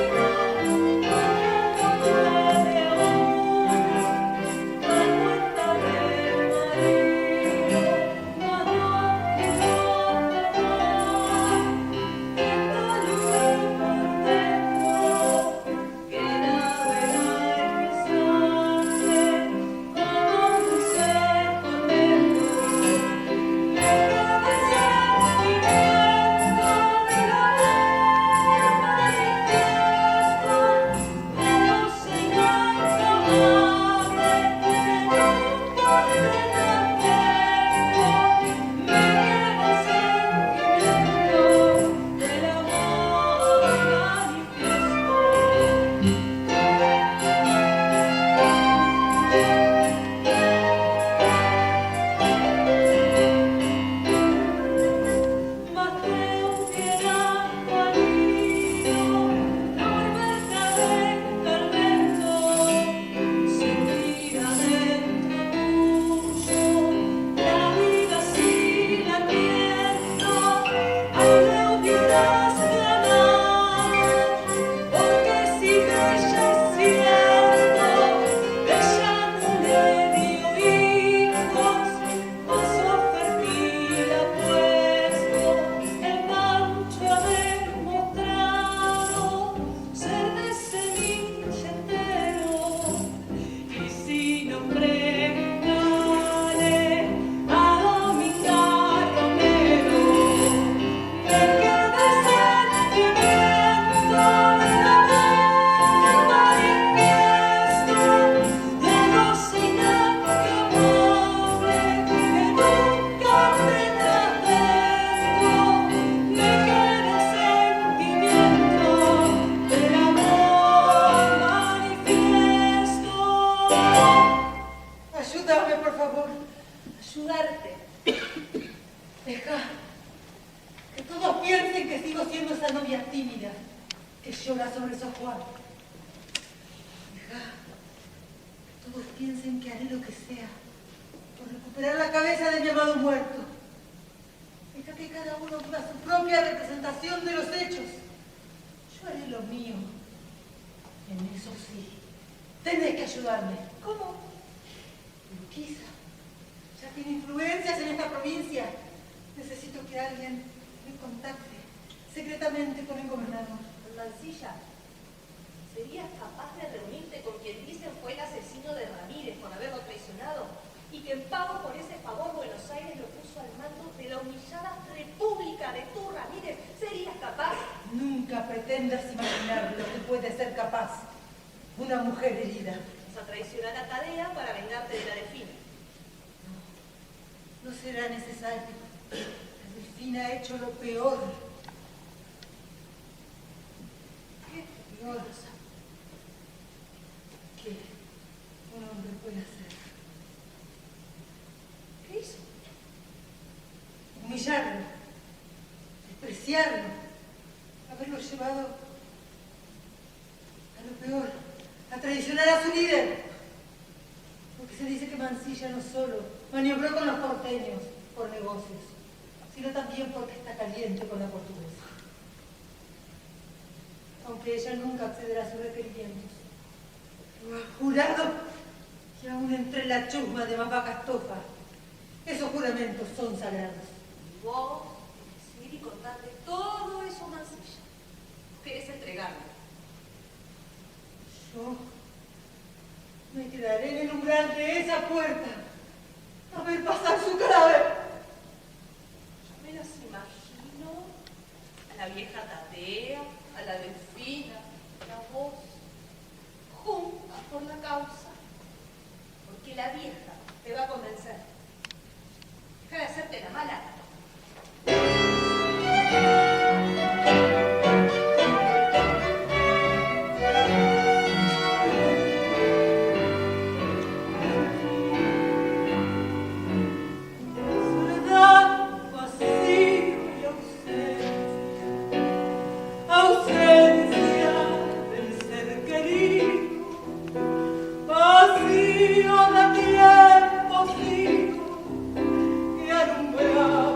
todos piensen que sigo siendo esa novia tímida que llora sobre su Juan. Deja que todos piensen que haré lo que sea por recuperar la cabeza de mi amado muerto. Deja que cada uno viva su propia representación de los hechos. Yo haré lo mío. En eso sí, tenés que ayudarme. ¿Cómo? Urquiza ya tiene influencias en esta provincia. Necesito que alguien me contacte secretamente con el gobernador. Mansilla, ¿serías capaz de reunirte con quien dicen fue el asesino de Ramírez por haberlo traicionado y que en pago por ese favor Buenos Aires lo puso al mando de la humillada República de tú, Ramírez? ¿Serías capaz? Nunca pretendas imaginar lo que puede ser capaz una mujer herida. Vas a traicionar a Tadea para vengarte de la Delfina. No será necesario. La Delfina ha hecho lo peor. ¿Qué peor que un hombre puede hacer? ¿Qué hizo? Humillarlo, despreciarlo, haberlo llevado a lo peor, a traicionar a su líder. Porque se dice que Mansilla no solo maniobró con los porteños por negocios, sino también porque está caliente con la portuguesa. Aunque ella nunca accederá a sus requerimientos. Lo ha jurado que aún entre la chusma de Mamá Castofa, esos juramentos son sagrados. Y vos querés ir y contarle todo eso a Mansilla. Querés entregarlo. Yo me quedaré en el umbral de esa puerta a ver pasar su cadáver. Yo me las imagino a la vieja Tadea, a la Delfina, a vos, juntas por la causa. Porque la vieja te va a convencer. Deja de hacerte la mala. Vacío de tiempo, sigo, que alumbraba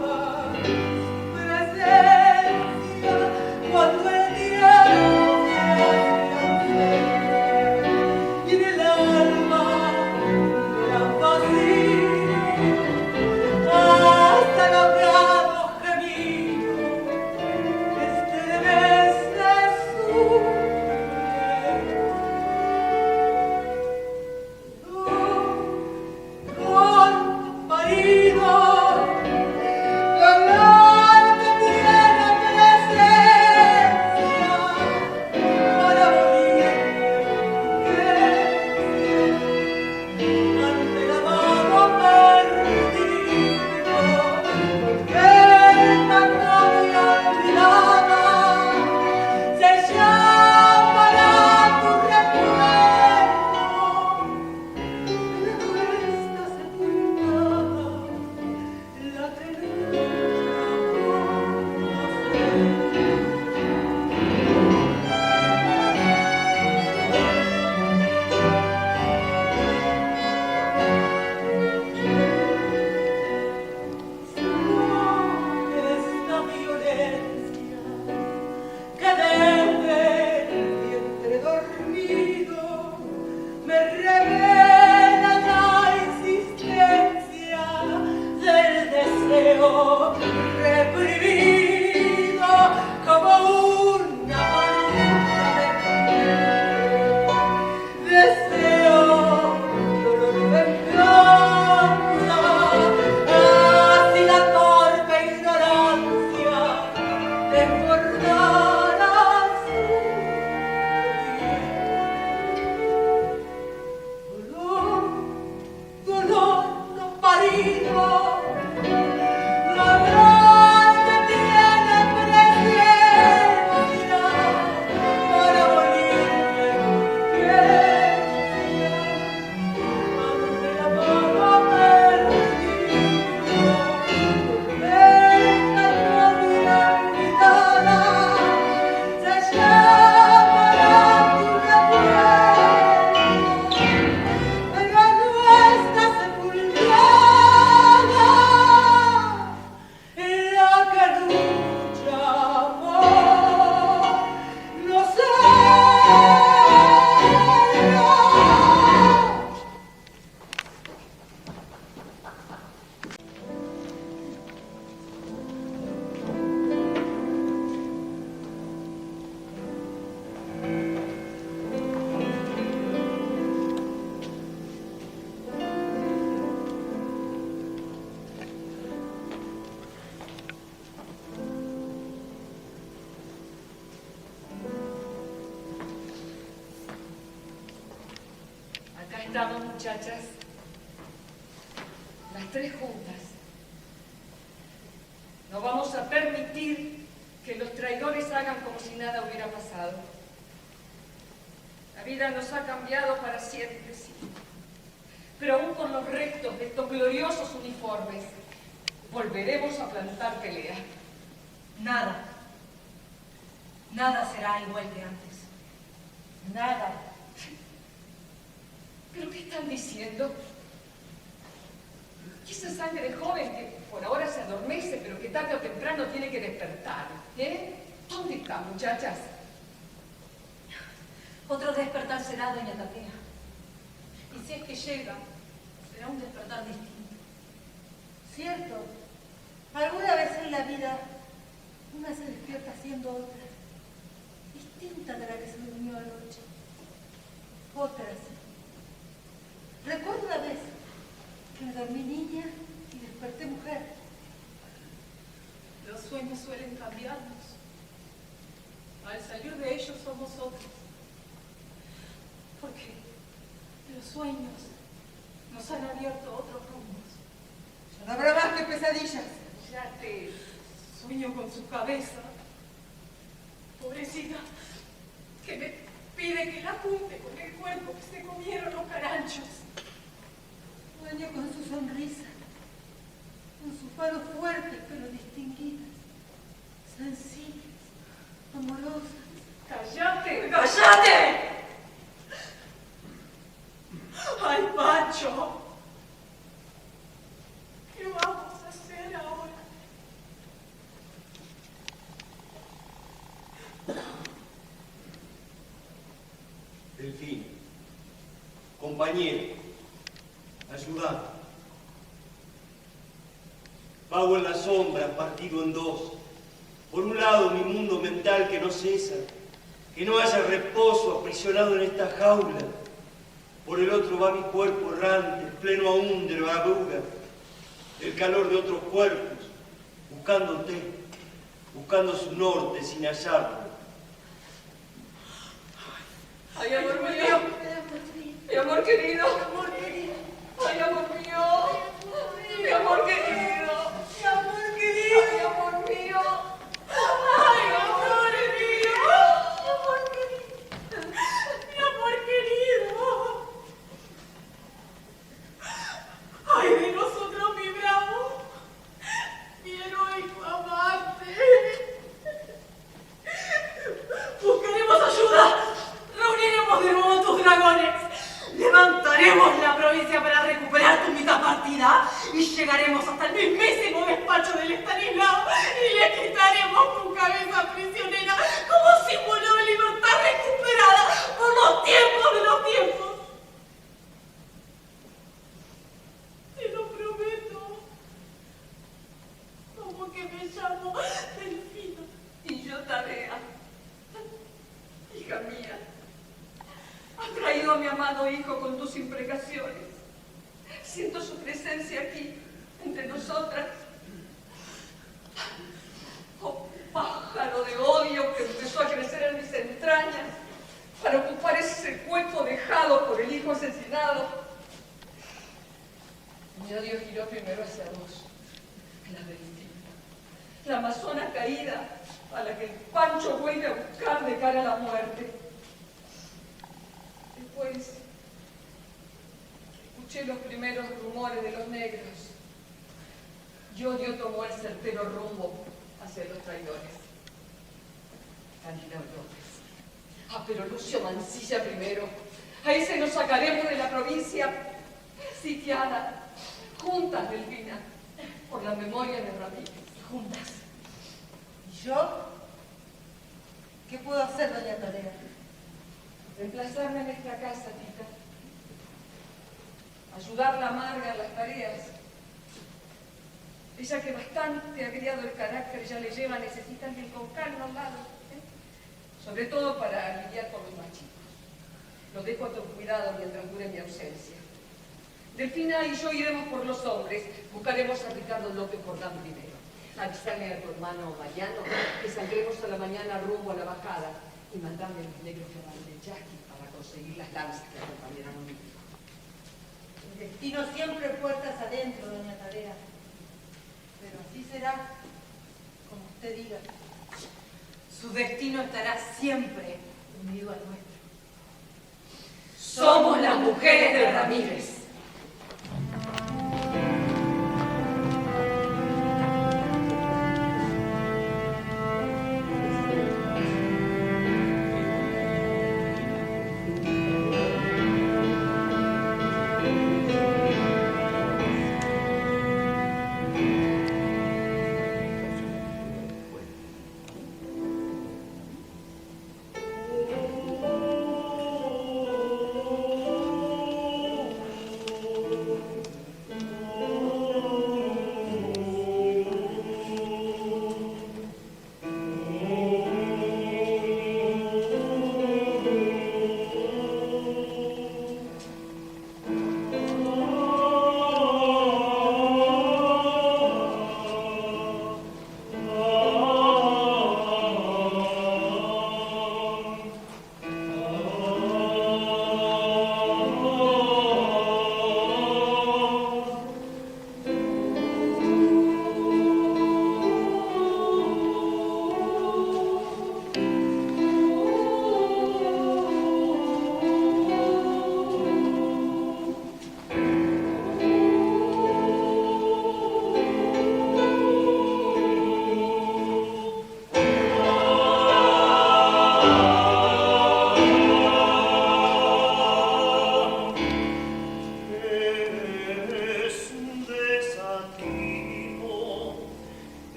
Estamos, muchachas, las tres juntas. No vamos a permitir que los traidores hagan como si nada hubiera pasado. La vida nos ha cambiado para siempre, sí. Pero aún con los restos de estos gloriosos uniformes, volveremos a plantar pelea. Nada. Nada será igual que antes. Nada. ¿Pero qué están diciendo? Y esa sangre joven que por ahora se adormece, pero que tarde o temprano tiene que despertar, ¿eh? ¿Dónde está, muchachas? Otro despertar será, doña Tatea. Y si es que llega, será un despertar distinto. Cierto, alguna vez en la vida una se despierta siendo otra, distinta de la que se durmió anoche. Otras. Recuerdo una vez que me dormí niña y desperté mujer. Los sueños suelen cambiarnos. Al salir de ellos somos otros. Porque los sueños nos han abierto otros rumbos. Ya no habrá más que pesadillas. Ya te sueño con su cabeza. Pobrecita, que me pide que la apunte con el cuerpo que se comieron los caranchos. Sueño con su sonrisa, con sus manos fuertes pero distinguidas, sencillas, amorosas. ¡Cállate! ¡Cállate! ¡Ay, Pancho! ¿Qué vamos a hacer ahora? Delfín, compañero, ayudame. Vago en la sombra, partido en dos. Por un lado, mi mundo mental que no cesa, que no haya reposo aprisionado en esta jaula. Por el otro va mi cuerpo errante, pleno aún de bravura, el calor de otros cuerpos, buscándote, buscando su norte sin hallarlo. Ay, amor mío. Mi amor querido. Ay, amor mío. Mi amor querido. Mi amor querido. Ay, amor mío. Ay, amor mío. Mi amor querido. Mi amor querido. Ay, de nosotros, mi bravo, mi heroico amante. Buscaremos ayuda. Reuniremos de nuevo tus dragones. Levantaremos la provincia para recuperar tu mitad partida y llegaremos hasta el mismísimo despacho del Estanislao y le quitaremos tu cabeza prisionera como símbolo de libertad recuperada por los tiempos de los tiempos. Te lo prometo. Como que me llamo Delfina. Y yo Tadea. Hija mía. Has traído a mi amado hijo con tus imprecaciones. Siento su presencia aquí, entre nosotras. Oh, pájaro de odio que empezó a crecer en mis entrañas para ocupar ese cuerpo dejado por el hijo asesinado. Mi odio giró primero hacia vos, la Delfina, la amazona caída a la que el Pancho vuelve a buscar de cara a la muerte. Después escuché los primeros rumores de los negros. Y odio tomó el certero rumbo hacia los traidores. Stanislao López. Pero Lucio Mancilla primero. A ese nos sacaremos de la provincia sitiada. Juntas, Delfina, por la memoria de Ramírez. Juntas. ¿Y yo? ¿Qué puedo hacer, doña Tadea? Reemplazarme en esta casa, tita. Ayudarla a Marga en las tareas. Ella que bastante ha criado el carácter ya le lleva, necesita alguien con calma al lado. Sobre todo para lidiar con los más chicos. Lo dejo a tu cuidado mientras dure mi ausencia. Delfina y yo iremos por los hombres. Buscaremos a Ricardo López Jordán primero. Avisarle a tu hermano Mariano que saldremos a la mañana rumbo a la bajada y mandarle a los negros que van de Yaqui para conseguir las lanzas que acompañarán a mi hijo. destino siempre puertas adentro, doña Tadea. Pero así será, como usted diga. Su destino estará siempre unido al nuestro. Somos las mujeres de Ramírez.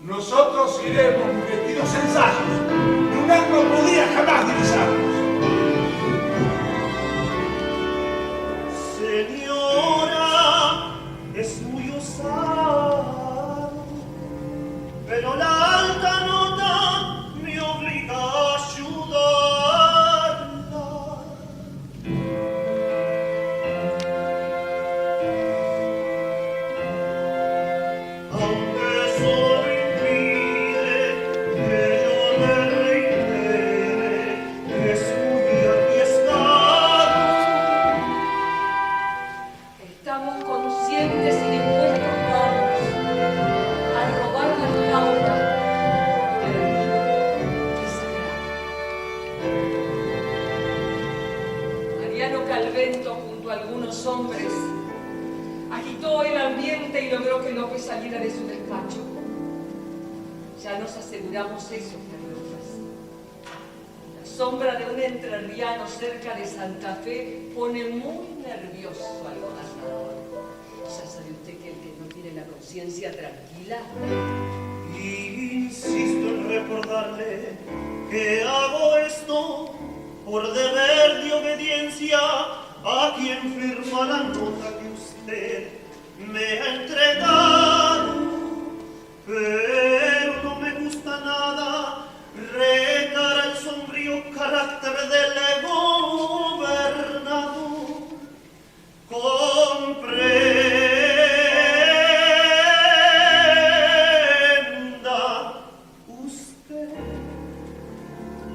Nosotros iremos vestidos en sayos, y un asno podía jamás divisarnos. Señora, es muy osado, pero la alta nota me obliga a ayudarla. Aunque solo impide que yo le reitere, es muy arriesgado. Estamos conscientes y dispuestos vamos a robar la jaula y sagrada. Mariano Calvento, junto a algunos hombres, agitó el ambiente y logró que López saliera de su despacho. Ya nos aseguramos eso, Carlotas. La sombra de un entrerriano cerca de Santa Fe pone muy nervioso al gobernador. Ya sabe usted que el que no tiene la conciencia tranquila. Insisto en recordarle que hago esto por deber de obediencia a quien firma la nota que usted me ha entregado, pero no me gusta nada retar el sombrío carácter del gobernador. Comprenda usted.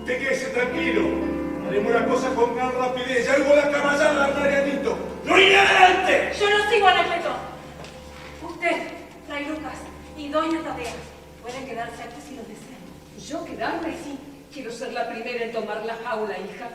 Te quédese tranquilo. Haremos la cosa con gran rapidez. Ya hubo la caballada al Marianito. ¡No iré adelante! Yo no sigo al Anacleto. Usted, Fray Lucas y doña Tadea pueden quedarse aquí si lo desean. ¿Yo quedarme? Sí. Quiero ser la primera en tomar la jaula, hija.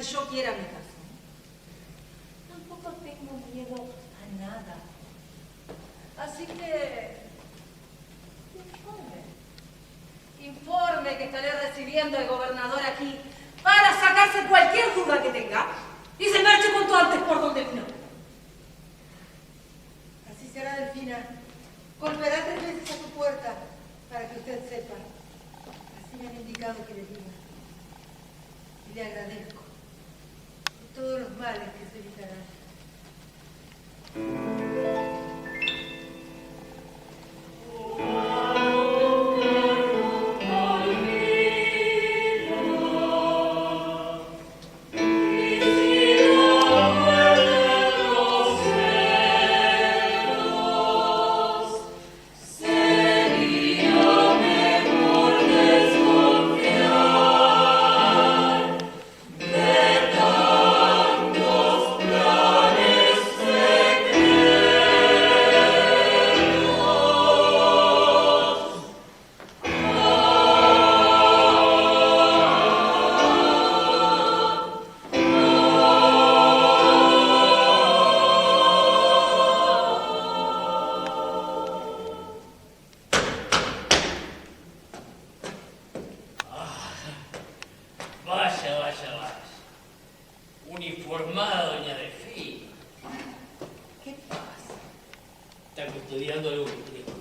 Yo quiera mi casa. Tampoco tengo miedo a nada. Así que informe que estaré recibiendo al gobernador aquí para sacarse cualquier duda que tenga y se marche cuanto antes por donde vino. Así será, Delfina. Golpeará 3 veces a su puerta para que usted sepa. Así me han indicado que le diga. Y le agradezco todos los males que se evitarán. Oh.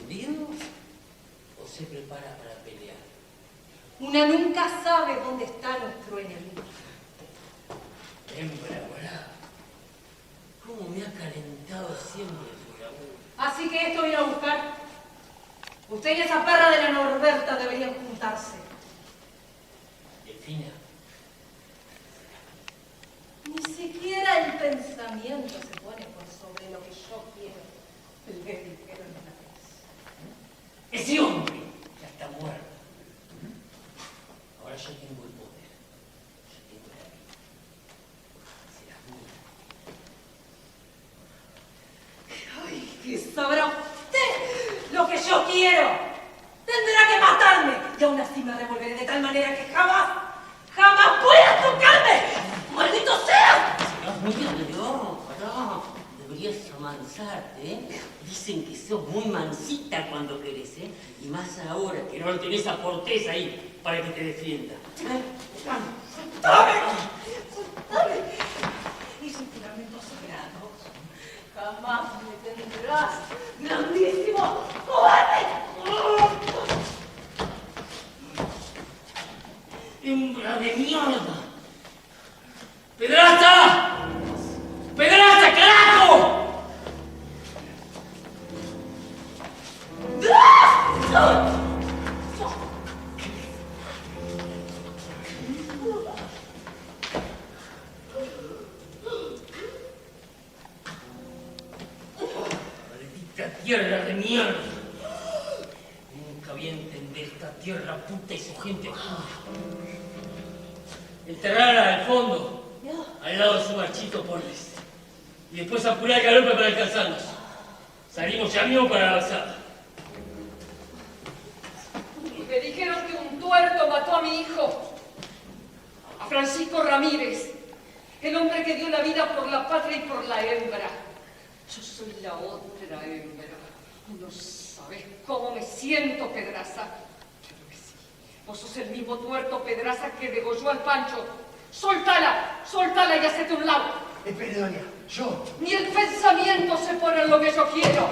escondido o se prepara para pelear? Una nunca sabe dónde está nuestro enemigo. Hembra brava. ¿Cómo me ha calentado siempre su labor? Así que esto viene a buscar. Usted y esa perra de la Norberta deberían juntarse. Delfina. Ni siquiera el pensamiento se pone por sobre lo que yo quiero, le dijeron una vez. Ese hombre ya está muerto. Ahora yo tengo el poder. Yo tengo la vida. Será mía. ¡Ay, qué sabrá usted lo que yo quiero! Tendrá que matarme y aún así me revolveré de tal manera que jamás puedas tocarme. ¡Maldito sea! No, pará. Deberías amansarte, ¿eh? Dicen que sos muy mansita cuando querés, ¿eh? Y más ahora que no tenés a Cortés ahí para que te defienda. ¡Soltame! ¡Soltame! Y sin juramentos sagrados, jamás me tendrás, grandísimo cobarde. ¡Hembra de mierda! ¡Pedraza! ¡Pedraza, carajo! ¡Maldita tierra de mierda! Nunca voy a entender esta tierra puta y su gente oscura. Enterrarla al fondo, al lado de su marchito Porres. Y después apurar el galope para alcanzarnos. Salimos ya mismo para la avanzada. Me dijeron que un tuerto mató a mi hijo, a Francisco Ramírez, el hombre que dio la vida por la patria y por la hembra. Yo soy la otra hembra. No sabes cómo me siento, Pedraza. Claro que sí. Vos sos el mismo tuerto, Pedraza, que degolló al Pancho. ¡Soltala! ¡Soltala y hacete un lado! Espere, doña, yo. Ni el pensamiento se pone en lo que yo quiero.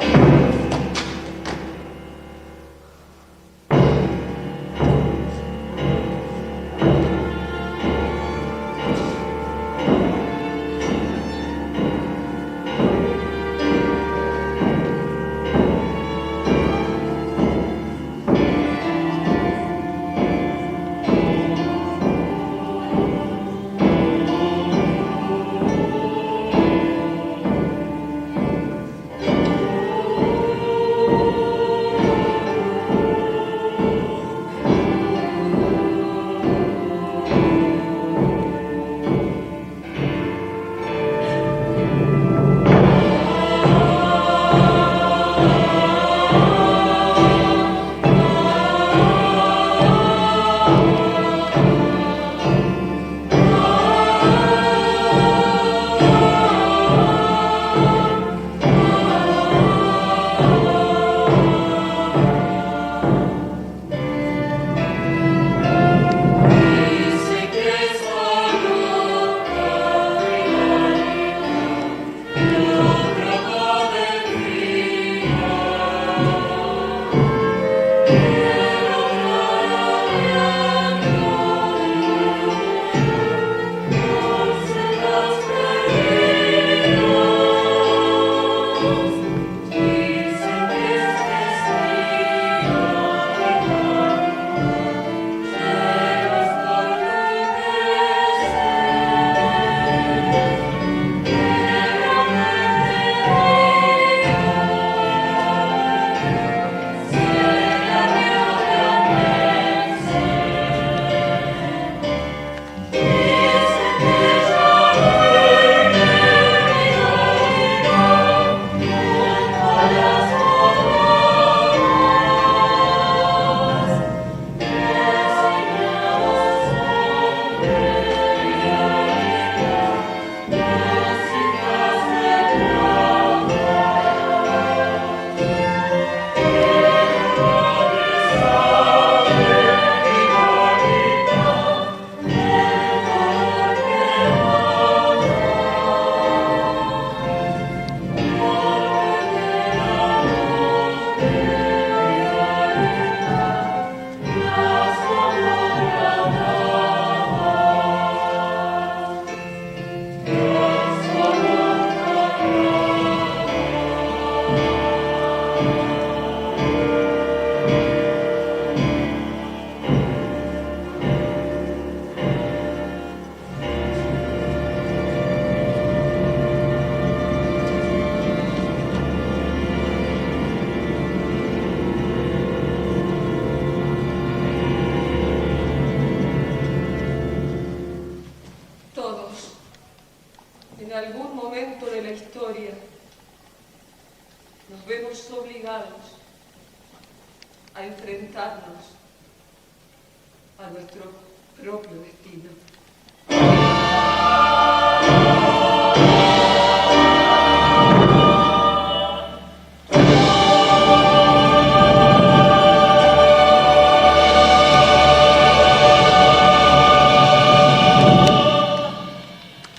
historia nos vemos obligados a enfrentarnos a nuestro propio destino.